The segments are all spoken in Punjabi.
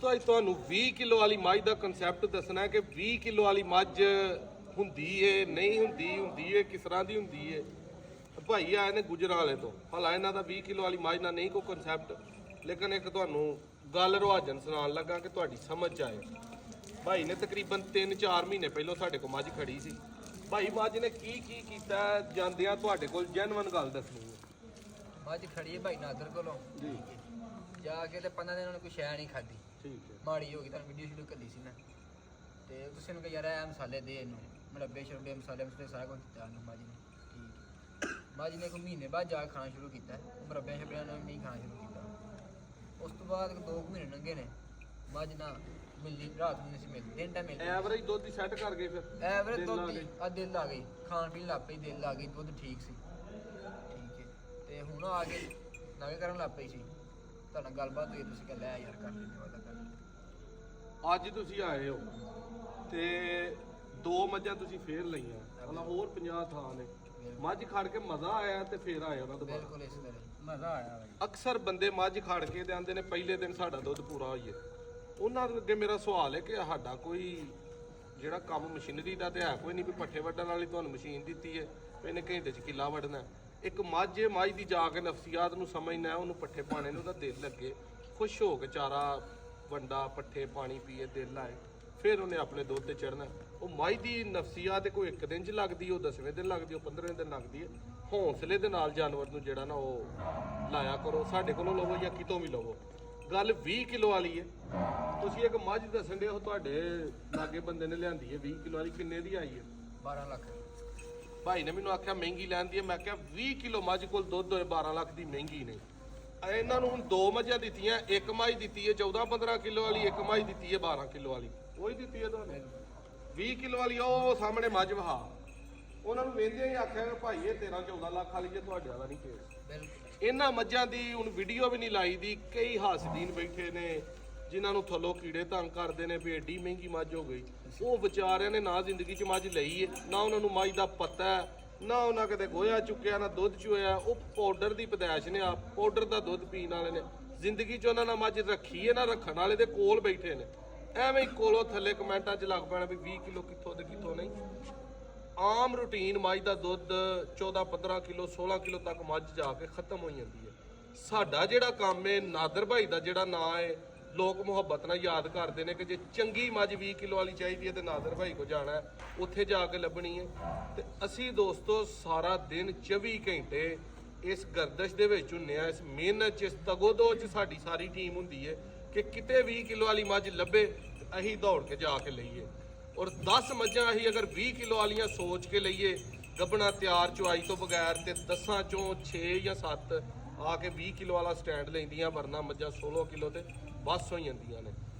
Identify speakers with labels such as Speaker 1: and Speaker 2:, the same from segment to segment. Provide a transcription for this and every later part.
Speaker 1: ਦੋਸਤੋ ਅੱਜ ਤੁਹਾਨੂੰ 20 ਕਿਲੋ ਵਾਲੀ ਮੱਝ ਦਾ ਕਨਸੈਪਟ ਦੱਸਣਾ ਕਿ 20 ਕਿਲੋ ਵਾਲੀ ਮੱਝ ਹੁੰਦੀ ਏ ਨਹੀਂ ਹੁੰਦੀ ਏ ਕਿਸ ਤਰ੍ਹਾਂ ਦੀ ਹੁੰਦੀ ਏ। ਭਾਈ ਆਏ ਨੇ ਗੁਜਰਾਂਵਾਲੇ ਤੋਂ, ਹਾਲਾਂ ਇਹਨਾਂ ਦਾ 20 ਕਿਲੋ ਵਾਲੀ ਮੱਝ ਨਾਲ ਨਹੀਂ ਕੋਈ ਕਨਸੈਪਟ, ਲੇਕਿਨ ਇੱਕ ਤੁਹਾਨੂੰ ਗੱਲ ਰਵਾਜਨ ਸੁਣਾਉਣ ਲੱਗਾ ਕਿ ਤੁਹਾਡੀ ਸਮਝ 'ਚ ਆਏ। ਭਾਈ ਨੇ ਤਕਰੀਬਨ 3-4 ਮਹੀਨੇ ਪਹਿਲਾਂ ਸਾਡੇ ਕੋਲ ਮੱਝ ਖੜੀ ਸੀ। ਭਾਈ ਮੱਝ ਨੇ ਕੀ ਕੀਤਾ ਜਾਂਦਿਆਂ ਤੁਹਾਡੇ ਕੋਲ ਜੈਨੂਇਨ ਗੱਲ ਦੱਸਣੀ ਹੈ।
Speaker 2: ਮੱਝ ਖੜੀ ਹੈ ਭਾਈ ਨਾਦਰ ਕੋਲੋਂ
Speaker 1: ਜੀ
Speaker 2: ਜਾ ਕੇ ਤੇ 15 ਦਿਨ ਉਹਨੇ ਕੋਈ ਸ਼ੈ ਨਹੀਂ ਖਾਧੀ,
Speaker 1: ਠੀਕ ਹੈ।
Speaker 2: ਮਾੜੀ ਹੋ ਗਈ, ਤੁਹਾਨੂੰ ਵੀਡੀਓ ਸ਼ੂਟ ਕੱਢੀ ਸੀ ਮੈਂ ਤੇ ਤੁਸੀਂ ਨੂੰ ਕਿਹਾ ਯਾਰ ਇਹ ਮਸਾਲੇ ਦੇ ਇਹਨੂੰ, ਮਰੱਬੇ ਸ਼ਰਬੇ ਮਸਾਲੇ ਸਾਰਾ ਕੁਝ ਦਿੱਤਾ ਉਹਨੂੰ ਮੱਝ ਨੇ। ਠੀਕ, ਮੱਝ ਨੇ ਕੋਈ ਮਹੀਨੇ ਬਾਅਦ ਜਾ ਕੇ ਖਾਣਾ ਸ਼ੁਰੂ ਕੀਤਾ, ਮਰੱਬਿਆਂ ਸ਼ਰਬਿਆਂ ਨੂੰ ਨਹੀਂ ਖਾਣਾ ਸ਼ੁਰੂ ਕੀਤਾ। ਉਸ ਤੋਂ ਬਾਅਦ 2 ਮਹੀਨੇ ਲੰਘੇ ਨੇ, ਮੱਝ ਨਾ ਮਿਲਦੀ, ਰਾਤ ਨੂੰ ਨਹੀਂ ਸੀ ਮਿਲਦੀ, ਦਿਨ ਟਾਈਮ ਮਿਲਦੀ।
Speaker 1: ਐਵਰੇਜ ਦੁੱਧ ਦੀ ਸੈੱਟ ਕਰ ਗਏ ਫਿਰ?
Speaker 2: ਐਵਰੇਜ ਦੁੱਧ ਦੀ ਦਿਲ ਆ ਗਈ, ਖਾਣ ਪੀਣ ਲੱਗ ਪਈ, ਦਿਲ ਆ ਗਈ, ਦੁੱਧ ਠੀਕ ਸੀ। ਠੀਕ ਹੈ, ਤੇ ਹੁਣ ਆ ਕੇ ਨਵੇਂ ਕਰਨ ਲੱਗ ਪਈ ਸੀ। ਤੁਹਾਡਾ ਗੱਲਬਾਤ ਹੋਈ, ਤੁਸੀਂ ਕਹਿ ਲੈ ਯਾਰ ਕਰ ਲੈਂਦੇ ਵਾਲਾ ਕਰ।
Speaker 1: ਅੱਜ ਤੁਸੀਂ ਆਏ ਹੋ ਤੇ 2 ਮੱਝਾਂ ਤੁਸੀਂ ਫੇਰ ਲਈਆਂ, ਮਤਲਬ ਹੋਰ 50 ਥਾਂ ਨੇ। ਮੱਝ ਖੜ ਕੇ ਮਜ਼ਾ ਆਇਆ ਤੇ ਫੇਰ ਆਏ ਉਹਨਾਂ ਤੋਂ ਬਾਅਦ?
Speaker 2: ਬਿਲਕੁਲ ਇਸ ਤਰ੍ਹਾਂ ਮਜ਼ਾ ਆਇਆ ਬਾਈ।
Speaker 1: ਅਕਸਰ ਬੰਦੇ ਮੱਝ ਖੜ ਕੇ ਤੇ ਆਂਦੇ ਨੇ ਪਹਿਲੇ ਦਿਨ ਸਾਡਾ ਦੁੱਧ ਪੂਰਾ ਹੋਈਏ। ਉਹਨਾਂ ਦੇ ਅੱਗੇ ਮੇਰਾ ਸਵਾਲ ਹੈ ਕਿ ਸਾਡਾ ਕੋਈ ਜਿਹੜਾ ਕੰਮ ਮਸ਼ੀਨਰੀ ਦਾ ਤੇ ਹੈ ਕੋਈ ਨਹੀਂ, ਵੀ ਪੱਠੇ ਵੱਢਣ ਵਾਲੀ ਤੁਹਾਨੂੰ ਮਸ਼ੀਨ ਦਿੱਤੀ ਹੈ, ਇਹਨੇ ਘੰਟੇ 'ਚ ਕਿੱਲਾ ਵੱਢਣਾ। ਇੱਕ ਮੱਝ ਦੀ ਜਾ ਕੇ ਨਫਸੀਆਤ ਨੂੰ ਸਮਝਣਾ, ਉਹਨੂੰ ਪੱਠੇ ਪਾਣੇ ਨੂੰ ਉਹਦਾ ਦਿਲ ਲੱਗੇ, ਖੁਸ਼ ਹੋ ਕੇ ਚਾਰਾ ਵੰਡਾ, ਪੱਠੇ ਪਾਣੀ ਪੀਏ, ਦਿਲ ਲਾਏ, ਫਿਰ ਉਹਨੇ ਆਪਣੇ ਦੁੱਧ ਤੇ ਚੜ੍ਹਨਾ। ਉਹ ਮੱਝ ਦੀ ਨਫਸੀਆਤ ਕੋਈ 1 ਦਿਨ 'ਚ ਲੱਗਦੀ, ਉਹ 10ਵੇਂ ਦਿਨ ਲੱਗਦੀ, ਉਹ 15ਵੇਂ ਦਿਨ ਲੱਗਦੀ ਹੈ। ਹੌਂਸਲੇ ਦੇ ਨਾਲ ਜਾਨਵਰ ਨੂੰ ਜਿਹੜਾ ਨਾ ਉਹ ਲਾਇਆ ਕਰੋ, ਸਾਡੇ ਕੋਲੋਂ ਲਵੋ ਜਾਂ ਕਿਤੋਂ ਵੀ ਲਵੋ। ਗੱਲ 20 ਕਿਲੋ ਵਾਲੀ ਹੈ। ਤੁਸੀਂ ਇੱਕ ਮੱਝ ਦੱਸਣ ਦੇ, ਉਹ ਤੁਹਾਡੇ ਲਾਗੇ ਬੰਦੇ ਨੇ ਲਿਆਂਦੀ ਹੈ 20 ਕਿਲੋ ਵਾਲੀ, ਕਿੰਨੇ ਦੀ ਆਈ ਹੈ?
Speaker 2: 12 ਲੱਖ।
Speaker 1: ਭਾਈ ਨੇ ਮੈਨੂੰ ਆਖਿਆ ਮਹਿੰਗੀ ਲੈਂਦੀ ਹੈ। ਮੈਂ ਕਿਹਾ 20 ਕਿਲੋ ਮੱਝ ਕੋਲ ਦੁੱਧ ਹੋਏ 12 ਲੱਖ ਦੀ ਮਹਿੰਗੀ ਨਹੀਂ। ਇਹਨਾਂ ਨੂੰ ਹੁਣ 2 ਮੱਝਾਂ ਦਿੱਤੀਆਂ, ਇੱਕ ਮੱਝ ਦਿੱਤੀ ਹੈ 14-15 ਕਿਲੋ ਵਾਲੀ, ਇੱਕ ਮੱਝ ਦਿੱਤੀ ਹੈ 12 ਕਿਲੋ ਵਾਲੀ। ਉਹੀ ਦਿੱਤੀ ਹੈ ਤੁਹਾਨੂੰ 20 ਕਿਲੋ ਵਾਲੀ। ਉਹ ਸਾਹਮਣੇ ਮੱਝ ਵਹਾ, ਉਹਨਾਂ ਨੂੰ ਵੇਂਦਿਆਂ ਹੀ ਆਖਿਆ ਕਿ ਭਾਈ ਇਹ 13-14 ਲੱਖ ਵਾਲੀ ਜੇ ਤੁਹਾਡੇ ਵਾਲਾ ਨਹੀਂ ਕੇਸ।
Speaker 2: ਬਿਲਕੁਲ
Speaker 1: ਇਹਨਾਂ ਮੱਝਾਂ ਦੀ ਹੁਣ ਵੀਡੀਓ ਵੀ ਨਹੀਂ ਲਾਈ ਦੀ। ਕਈ ਹਾਸਦੀਨ ਬੈਠੇ ਨੇ ਜਿਨ੍ਹਾਂ ਨੂੰ ਥੱਲੋਂ ਕੀੜੇ ਤੰਗ ਕਰਦੇ ਨੇ ਵੀ ਏਡੀ ਮਹਿੰਗੀ ਮੱਝ ਹੋ ਗਈ। ਉਹ ਵਿਚਾਰਿਆਂ ਨੇ ਨਾ ਜ਼ਿੰਦਗੀ 'ਚ ਮੱਝ ਲਈ ਹੈ, ਨਾ ਉਹਨਾਂ ਨੂੰ ਮੱਝ ਦਾ ਪਤਾ ਹੈ, ਨਾ ਉਹਨਾਂ ਕਦੇ ਗੋਇਆ ਚੁੱਕਿਆ, ਨਾ ਦੁੱਧ ਚੋਇਆ। ਉਹ ਪਾਊਡਰ ਦੀ ਪਦਾਇਸ਼ ਨੇ, ਆ ਪਾਊਡਰ ਦਾ ਦੁੱਧ ਪੀਣ ਵਾਲੇ ਨੇ। ਜ਼ਿੰਦਗੀ 'ਚ ਉਹਨਾਂ ਨਾਲ ਮੱਝ ਰੱਖੀ ਹੈ ਨਾ ਰੱਖਣ ਵਾਲੇ ਦੇ ਕੋਲ ਬੈਠੇ ਨੇ। ਐਵੇਂ ਹੀ ਕੋਲੋਂ ਥੱਲੇ ਕਮੈਂਟਾਂ 'ਚ ਲੱਗ ਪੈਣਾ ਵੀ 20 ਕਿਲੋ ਕਿੱਥੋਂ ਤੇ ਕਿੱਥੋਂ ਨਹੀਂ। ਆਮ ਰੂਟੀਨ ਮੱਝ ਦਾ ਦੁੱਧ 14-15 ਕਿਲੋ 16 ਕਿਲੋ ਤੱਕ ਮੱਝ ਜਾ ਕੇ ਖਤਮ ਹੋ ਜਾਂਦੀ ਹੈ। ਸਾਡਾ ਜਿਹੜਾ ਕੰਮ ਹੈ, ਨਾਦਰ ਭਾਈ ਦਾ ਜਿਹੜਾ ਨਾਂ ਹੈ, ਲੋਕ ਮੁਹੱਬਤ ਨਾਲ ਯਾਦ ਕਰਦੇ ਨੇ ਕਿ ਜੇ ਚੰਗੀ ਮੱਝ 20 ਕਿਲੋ ਵਾਲੀ ਚਾਹੀਦੀ ਹੈ ਤੇ ਨਾਦਰ ਭਾਈ ਕੋ ਜਾਣਾ ਹੈ, ਉੱਥੇ ਜਾ ਕੇ ਲੱਭਣੀ ਹੈ। ਤੇ ਅਸੀਂ ਦੋਸਤੋ ਸਾਰਾ ਦਿਨ 24 ਘੰਟੇ ਇਸ ਗਰਦਸ਼ ਦੇ ਵਿੱਚ ਹੁੰਨੇ ਆ, ਇਸ ਮਿਹਨਤ 'ਚ, ਇਸ ਤਗੋਦੋ 'ਚ ਸਾਡੀ ਸਾਰੀ ਟੀਮ ਹੁੰਦੀ ਹੈ ਕਿ ਕਿਤੇ 20 ਕਿਲੋ ਵਾਲੀ ਮੱਝ ਲੱਭੇ ਅਸੀਂ ਦੌੜ ਕੇ ਜਾ ਕੇ ਲਈਏ। ਔਰ 10 ਮੱਝਾਂ ਅਸੀਂ ਅਗਰ 20 ਕਿਲੋ ਵਾਲੀਆਂ ਸੋਚ ਕੇ ਲਈਏ ਗੱਭਣਾ ਤਿਆਰ ਚੁਆਈ ਤੋਂ ਬਗੈਰ, ਤੇ 10 ਚੋਂ 6 ਜਾਂ 7 ਆ ਕੇ 20 ਕਿਲੋ ਵਾਲਾ ਸਟੈਂਡ ਲੈਂਦੀਆਂ, ਵਰਨਾ ਮੱਝਾਂ 16 ਕਿਲੋ ਤੇ ਬਸ ਹੋ ਜਾਂਦੀਆਂ ਨੇ।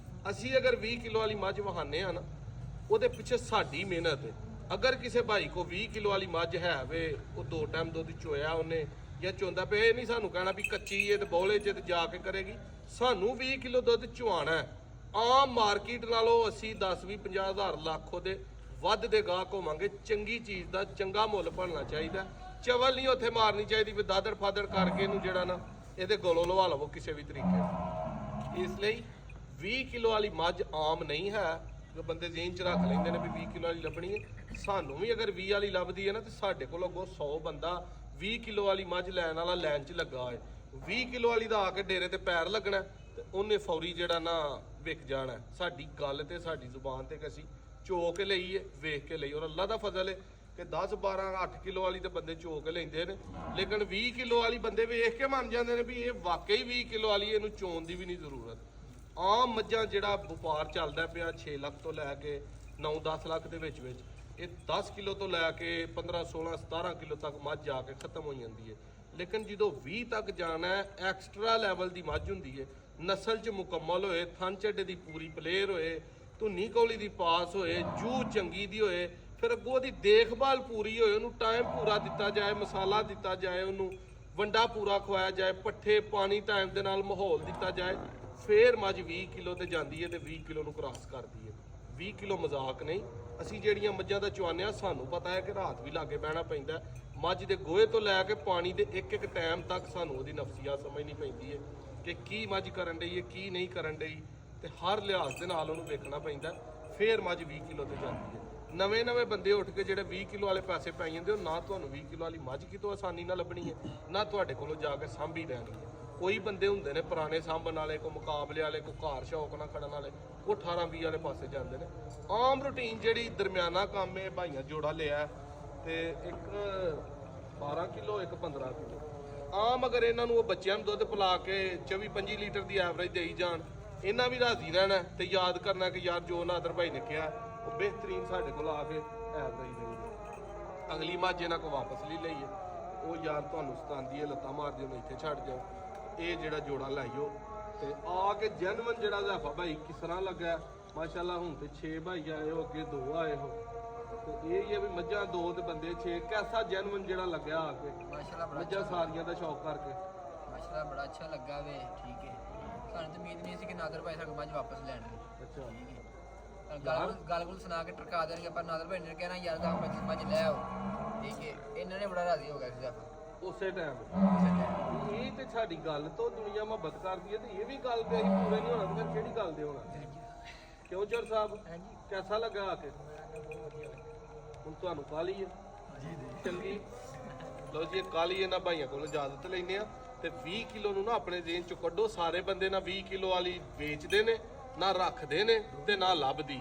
Speaker 1: ਅਸੀਂ ਅਗਰ 20 ਕਿਲੋ ਵਾਲੀ ਮੱਝ ਵਹਾਨੇ ਆ ਨਾ, ਉਹਦੇ ਪਿੱਛੇ ਸਾਡੀ ਮਿਹਨਤ ਹੈ। ਅਗਰ ਕਿਸੇ ਭਾਈ ਕੋ 20 ਕਿਲੋ ਵਾਲੀ ਮੱਝ ਹੈ ਵੇ, ਉਹ 2 ਟਾਈਮ ਦੁੱਧ ਚੋਇਆ ਉਹਨੇ ਜਾਂ ਚੋਂਦਾ ਪਿਆ, ਇਹ ਨਹੀਂ ਸਾਨੂੰ ਕਹਿਣਾ ਵੀ ਕੱਚੀ ਏ ਤੇ ਬੌਲੇ 'ਚ ਤੇ ਜਾ ਕੇ ਕਰੇਗੀ। ਸਾਨੂੰ 20 ਕਿਲੋ ਦੁੱਧ ਚੁਆਣਾ ਹੈ। ਆਮ ਮਾਰਕੀਟ ਨਾਲੋਂ ਅਸੀਂ 10-20-50 ਹਜ਼ਾਰ ਲੱਖ ਉਹਦੇ ਵੱਧ ਦੇ ਗਾਹਕ ਹੋਵਾਂਗੇ। ਚੰਗੀ ਚੀਜ਼ ਦਾ ਚੰਗਾ ਮੁੱਲ ਬਣਨਾ ਚਾਹੀਦਾ। ਚਵਲ ਨਹੀਂ ਉੱਥੇ ਮਾਰਨੀ ਚਾਹੀਦੀ ਵੀ ਦਾਦੜ ਫਾਦੜ ਕਰਕੇ ਇਹਨੂੰ ਜਿਹੜਾ ਨਾ ਇਹਦੇ ਗਲੋਂ ਲਵਾ ਲਵੋ ਕਿਸੇ ਵੀ ਤਰੀਕੇ। ਇਸ ਲਈ 20 ਕਿਲੋ ਵਾਲੀ ਮੱਝ ਆਮ ਨਹੀਂ ਹੈ, ਜੋ ਬੰਦੇ ਜ਼ਿਹਨ 'ਚ ਰੱਖ ਲੈਂਦੇ ਨੇ ਵੀ 20 ਕਿਲੋ ਵਾਲੀ ਲੱਭਣੀ ਹੈ। ਸਾਨੂੰ ਵੀ ਅਗਰ 20 ਵਾਲੀ ਲੱਭਦੀ ਹੈ ਨਾ, ਤੇ ਸਾਡੇ ਕੋਲ ਅੱਗੋਂ 100 ਬੰਦਾ 20 ਕਿਲੋ ਵਾਲੀ ਮੱਝ ਲੈਣ ਵਾਲਾ ਲਾਈਨ 'ਚ ਲੱਗਾ ਹੋਏ। 20 ਕਿਲੋ ਵਾਲੀ ਦਾ ਆ ਕੇ ਡੇਰੇ ਤੇ ਪੈਰ ਲੱਗਣਾ ਤੇ ਉਹਨੇ ਫੌਰੀ ਜਿਹੜਾ ਨਾ ਵਿਕ ਜਾਣਾ। ਸਾਡੀ ਗੱਲ ਤੇ ਸਾਡੀ ਜ਼ੁਬਾਨ ਤੇ ਕਿ ਅਸੀਂ ਚੋ ਕੇ ਲਈਏ, ਵੇਖ ਕੇ ਲਈ। ਔਰ ਅੱਲਾ ਦਾ ਫਜ਼ਲ ਹੈ ਕਿ 10-12-8 ਕਿਲੋ ਵਾਲੀ ਤੇ ਬੰਦੇ ਚੋ ਕੇ ਲੈਂਦੇ ਨੇ, ਲੇਕਿਨ 20 ਕਿਲੋ ਵਾਲੀ ਬੰਦੇ ਵੇਖ ਕੇ ਮੰਨ ਜਾਂਦੇ ਨੇ ਵੀ ਇਹ ਵਾਕਈ 20 ਕਿਲੋ ਵਾਲੀ, ਇਹਨੂੰ ਚੋਣ ਦੀ ਵੀ ਨਹੀਂ ਜ਼ਰੂਰਤ। ਆਮ ਮੱਝਾਂ ਜਿਹੜਾ ਵਪਾਰ ਚੱਲਦਾ ਪਿਆ 6 ਲੱਖ ਤੋਂ ਲੈ ਕੇ 9-10 ਲੱਖ ਦੇ ਵਿੱਚ ਇਹ 10 ਕਿਲੋ ਤੋਂ ਲੈ ਕੇ 15-16-17 ਕਿਲੋ ਤੱਕ ਮੱਝ ਜਾ ਕੇ ਖਤਮ ਹੋ ਜਾਂਦੀ ਹੈ। ਲੇਕਿਨ ਜਦੋਂ 20 ਤੱਕ ਜਾਣਾ ਹੈ, ਐਕਸਟਰਾ ਲੈਵਲ ਦੀ ਮੱਝ ਹੁੰਦੀ ਹੈ, ਨਸਲ 'ਚ ਮੁਕੰਮਲ ਹੋਏ, ਥਣ ਚੱਡੇ ਦੀ ਪੂਰੀ ਪਲੇਅਰ ਹੋਏ, ਧੁੰਨੀ ਕੌਲੀ ਦੀ ਪਾਸ ਹੋਏ, ਜੂ ਚੰਗੀ ਦੀ ਹੋਏ, ਫਿਰ ਅੱਗੋਂ ਉਹਦੀ ਦੇਖਭਾਲ ਪੂਰੀ ਹੋਏ, ਉਹਨੂੰ ਟਾਈਮ ਪੂਰਾ ਦਿੱਤਾ ਜਾਏ, ਮਸਾਲਾ ਦਿੱਤਾ ਜਾਏ, ਉਹਨੂੰ ਵੰਡਾ ਪੂਰਾ ਖਵਾਇਆ ਜਾਏ, ਪੱਠੇ ਪਾਣੀ ਟਾਈਮ ਦੇ ਨਾਲ ਮਾਹੌਲ ਦਿੱਤਾ ਜਾਏ, ਫਿਰ ਮੱਝ 20 ਕਿਲੋ ਤੇ ਜਾਂਦੀ ਹੈ ਤੇ 20 ਕਿਲੋ ਨੂੰ ਕ੍ਰਾਸ ਕਰਦੀ ਹੈ। 20 ਕਿਲੋ ਮਜ਼ਾਕ ਨਹੀਂ। ਅਸੀਂ ਜਿਹੜੀਆਂ ਮੱਝਾਂ ਦਾ ਚੁਆਉਂਦੇ ਹਾਂ, ਸਾਨੂੰ ਪਤਾ ਹੈ ਕਿ ਰਾਤ ਵੀ ਲਾਗੇ ਬਹਿਣਾ ਪੈਂਦਾ। ਮੱਝ ਦੇ ਗੋਹੇ ਤੋਂ ਲੈ ਕੇ ਪਾਣੀ ਦੇ ਇੱਕ ਟਾਈਮ ਤੱਕ ਸਾਨੂੰ ਉਹਦੀ ਨਫਸੀਅਤ ਸਮਝਣੀ ਪੈਂਦੀ ਹੈ ਕਿ ਕੀ ਮੱਝ ਕਰਨ ਡਈ ਹੈ, ਕੀ ਨਹੀਂ ਕਰਨ ਡਈ। ਤੇ ਹਰ ਲਿਹਾਜ਼ ਦੇ ਨਾਲ ਉਹਨੂੰ ਵੇਖਣਾ ਪੈਂਦਾ, ਫੇਰ ਮੱਝ 20 ਕਿਲੋ ਤੇ ਜਾਂਦੀ ਹੈ। ਨਵੇਂ ਬੰਦੇ ਉੱਠ ਕੇ ਜਿਹੜੇ 20 ਕਿਲੋ ਵਾਲੇ ਪੈਸੇ ਪੈ ਜਾਂਦੇ, ਉਹ ਨਾ ਤੁਹਾਨੂੰ 20 ਕਿਲੋ ਵਾਲੀ ਮੱਝ ਕਿਤੋਂ ਆਸਾਨੀ ਨਾਲ ਲੱਭਣੀ ਹੈ, ਨਾ ਤੁਹਾਡੇ ਕੋਲੋਂ ਜਾ ਕੇ ਸਾਂਭੀ ਲੈਣੀ ਹੈ। ਕੋਈ ਬੰਦੇ ਹੁੰਦੇ ਨੇ ਪੁਰਾਣੇ ਸਾਂਭਣ ਵਾਲੇ, ਕੋਈ ਮੁਕਾਬਲੇ ਵਾਲੇ, ਕੋਈ ਘਰ ਸ਼ੌਕ ਨਾਲ ਖੜਨ ਵਾਲੇ, ਉਹ 18-20 ਵਾਲੇ ਪਾਸੇ ਜਾਂਦੇ ਨੇ। ਆਮ ਰੂਟੀਨ ਜਿਹੜੀ ਦਰਮਿਆਨਾ ਕੰਮ ਹੈ, ਭਾਈਆਂ ਜੋੜਾ ਲਿਆ ਤੇ ਇੱਕ 12 ਕਿਲੋ ਇੱਕ 15 ਕਿਲੋ। ਆਮ ਅਗਰ ਇਹਨਾਂ ਨੂੰ ਉਹ ਬੱਚਿਆਂ ਨੂੰ ਦੁੱਧ ਪਿਲਾ ਕੇ 24-25 ਲੀਟਰ ਦੀ ਐਵਰੇਜ ਦੇਈ ਜਾਣ, ਇਹਨਾਂ ਵੀ ਰਾਜ਼ੀ ਰਹਿਣਾ ਤੇ ਯਾਦ ਕਰਨਾ ਕਿ ਯਾਰ ਜੋ ਨਾਦਰ ਭਾਈ ਨੇ ਕਿਹਾ ਉਹ ਬਿਹਤਰੀਨ ਸਾਡੇ ਕੋਲ ਆ ਕੇ ਐਵਰੇਜ ਦੇਈ। ਅਗਲੀ ਮੱਝ ਇਹਨਾਂ ਕੋ ਵਾਪਸ ਲਈ ਲਈਏ, ਉਹ ਯਾਰ ਤੁਹਾਨੂੰ ਸਤਾਉਂਦੀ ਹੈ, ਲੱਤਾਂ ਮਾਰਦੀ ਉਹਨੂੰ ਇੱਥੇ ਛੱਡ ਜਾਓ। ਇਹ ਜਿਹੜਾ ਜੋੜਾ ਲਾਈਓ ਤੇ ਆ ਕੇ ਜੈਨੂਅਨ ਜਿਹੜਾ ਜ਼ਾਫਾ ਭਾਈ ਕਿਸ ਤਰ੍ਹਾਂ ਲੱਗਾ ਮਾਸ਼ਾਅੱਲਾ। ਹੁਣ ਤੇ 6 ਭਾਈ ਆਏ ਹੋ, ਅੱਗੇ 2 ਆਏ ਹੋ, ਤੇ ਇਹ ਹੀ ਹੈ ਵੀ ਮੱਝਾਂ 2 ਤੇ ਬੰਦੇ 6। ਕੈਸਾ ਜੈਨੂਅਨ ਜਿਹੜਾ ਲੱਗਿਆ ਆ ਕੇ
Speaker 2: ਮਾਸ਼ਾਅੱਲਾ ਬੜਾ
Speaker 1: ਮੱਝਾਂ ਸਾਰੀਆਂ ਦਾ ਸ਼ੌਕ ਕਰਕੇ?
Speaker 2: ਮਾਸ਼ਾਅੱਲਾ ਬੜਾ ਅੱਛਾ ਲੱਗਾ ਵੇ। ਠੀਕ ਹੈ, ਸਾਨੂੰ ਤਾਂ ਉਮੀਦ ਨਹੀਂ ਸੀ ਕਿ ਨਾਦਰ ਭਾਈ ਸਾਡੀ ਮੱਝ ਵਾਪਸ ਲੈਣਗੇ।
Speaker 1: ਅੱਛਾ
Speaker 2: ਠੀਕ ਹੈ, ਗੱਲ ਸੁਣਾ ਕੇ ਟਰਕਾ ਦੇਣਗੇ, ਪਰ ਨਾਦਰ ਭਾਈ ਨੇ ਕਹਿਣਾ ਯਾਰ ਦਾ ਮੱਝ ਲੈ ਆਓ। ਠੀਕ ਹੈ, ਇਹਨਾਂ ਨੇ ਬੜਾ ਰਾਜ਼ੀ ਹੋ ਗਿਆ ਸੀ ਆਪਾਂ
Speaker 1: ਉਸੇ ਟਾਈਮ। ਇਹ ਤੇ ਸਾਡੀ ਗੱਲ ਤੋਂ ਦੁਨੀਆ ਮੁਹੱਬਤ ਕਰਦੀ ਹੈ, ਤੇ ਇਹ ਵੀ ਗੱਲ ਤੇ ਅਸੀਂ ਪੂਰੇ ਨਹੀਂ ਹੋਣਾ, ਤੇ ਫਿਰ ਕਿਹੜੀ ਗੱਲ ਦੇ ਹੋਣਾ? ਕਿਉਂ ਚਰ ਸਾਹਿਬ, ਕੈਸਾ ਲੱਗਾ ਆ ਕੇ? ਹੁਣ ਤੁਹਾਨੂੰ ਕਾਹਲੀ ਹੈ ਚੰਗੀ? ਲਓ ਜੀ, ਕਾਹਲੀ ਇਹਨਾਂ ਭਾਈਆਂ ਕੋਲ ਇਜਾਜ਼ਤ ਲੈਂਦੇ ਆ ਤੇ 20 ਕਿਲੋ ਨੂੰ ਨਾ ਆਪਣੇ ਜੇਨ ਚ ਕੱਢੋ। ਸਾਰੇ ਬੰਦੇ ਨਾ 20 ਕਿਲੋ ਵਾਲੀ ਵੇਚਦੇ ਨੇ, ਨਾ ਰੱਖਦੇ ਨੇ ਤੇ ਨਾ ਲੱਭਦੀ।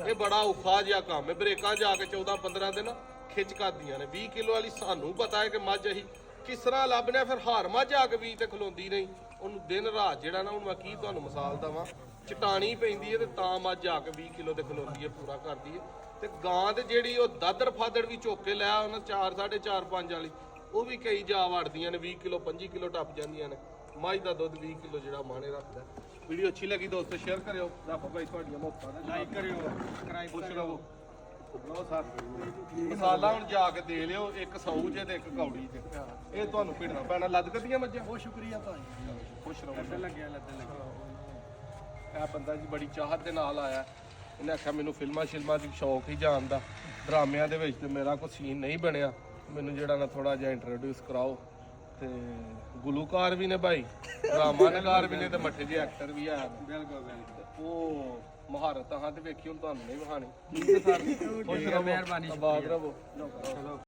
Speaker 1: ਇਹ ਬੜਾ ਔਖਾ ਜਿਹਾ ਕੰਮ ਹੈ। ਬ੍ਰੇਕਾਂ ਜਾ ਕੇ 14-15 ਦਿਨ ਖਿੱਚ ਕਰਦੀਆਂ ਨੇ। 20 ਕਿਲੋ ਵਾਲੀ ਸਾਨੂੰ ਪਤਾ ਹੈ ਕਿ ਮੱਝ ਅਸੀਂ ਕਿਸ ਤਰ੍ਹਾਂ ਲੱਭਣਾ, ਫਿਰ ਹਾਰ ਮੱਝ ਆ ਕੇ 20 ਤੇ ਖਲੋਂਦੀ ਨਹੀਂ। ਉਹਨੂੰ ਦਿਨ ਰਾਤ ਜਿਹੜਾ ਨਾ, ਹੁਣ ਮੈਂ ਕੀ ਤੁਹਾਨੂੰ ਮਿਸਾਲ ਦਵਾਂ, ਚਟਾਣੀ ਪੈਂਦੀ ਹੈ ਤੇ ਤਾਂ ਮੱਝ ਆ ਕੇ 20 ਕਿਲੋ ਤੇ ਖਲੋਂਦੀ ਹੈ, ਪੂਰਾ ਕਰਦੀ ਹੈ। ਤੇ ਗਾਂ ਤੇ ਜਿਹੜੀ ਉਹ ਦਾਦਰ ਫਾਦਰ ਵੀ ਚੁੱਕ ਕੇ ਲਿਆ ਉਹਨਾਂ 4, 4.5, 5 ਵਾਲੀ, ਉਹ ਵੀ ਕਈ ਜਾ ਵੜਦੀਆਂ ਨੇ 20 ਕਿਲੋ 25 ਕਿਲੋ ਟੱਪ ਜਾਂਦੀਆਂ ਨੇ। ਮੱਝ ਦਾ ਦੁੱਧ 20 ਕਿਲੋ ਜਿਹੜਾ ਮਾਣੇ ਰੱਖਦਾ। ਵੀਡੀਓ ਅੱਛੀ ਲੱਗੀ ਦੋਸਤੋ ਸ਼ੇਅਰ ਕਰਿਓ। ਰੱਬ ਭਾਈ ਤੁਹਾਡੀਆਂ ਮੁਹੱਬਤਾਂ ਦਾ ਲਾਈਕ ਕਰਿਓ, ਸਬਸਕ੍ਰਾਈਬ ਖੁਸ਼ ਰਹੋ। ਲਓ ਸਰ, ਮਸਾਲਾ ਹੁਣ ਜਾ ਕੇ ਦੇ ਲਿਓ, ਇੱਕ ਸੌ ਜੇ ਤੇ ਇੱਕ ਕੌੜੀ ਚ। ਇਹ ਤੁਹਾਨੂੰ ਭਿੜਨਾ ਪੈਣਾ। ਲੱਦਕਦੀਆਂ ਮੱਝਾਂ? ਬਹੁਤ ਸ਼ੁਕਰੀਆ ਭਾਈ, ਖੁਸ਼ ਰਹੋ। ਲੱਦਣ ਲੱਗਿਆ। ਇਹ ਬੰਦਾ ਜੀ ਬੜੀ ਚਾਹਤ ਦੇ ਨਾਲ ਆਇਆ। ਇਹਨੇ ਆਖਿਆ ਮੈਨੂੰ ਫਿਲਮਾਂ ਦੀ ਸ਼ੌਕ ਹੀ ਜਾਣ ਦਾ, ਡਰਾਮਿਆਂ ਦੇ ਵਿੱਚ ਤੇ ਮੇਰਾ ਕੋਈ ਸੀਨ ਨਹੀਂ ਬਣਿਆ, ਮੈਨੂੰ ਜਿਹੜਾ ਨਾ ਥੋੜਾ ਜਿਹਾ ਇੰਟਰੋਡਿਊਸ ਕਰਾਓ। ਤੇ ਗੁਲੂਕਾਰ ਵੀ ਨੇ ਭਾਈ, ਡਰਾਮਾ ਨਗਾਰ ਵੀ ਨੇ, ਤੇ ਮੱਠੇ ਜਿਹੇ ਐਕਟਰ ਵੀ ਆ। ਬਿਲਕੁਲ ਉਹ ਮਹਾਰਤਾਂ ਹਾਂ ਤੇ ਵੇਖੀ ਹੁਣ ਤੁਹਾਨੂੰ ਨਹੀਂ ਵਿਖਾਣੀ। ਮਿਹਰਬਾਨੀ, ਆਬਾਦ ਰਹੋ।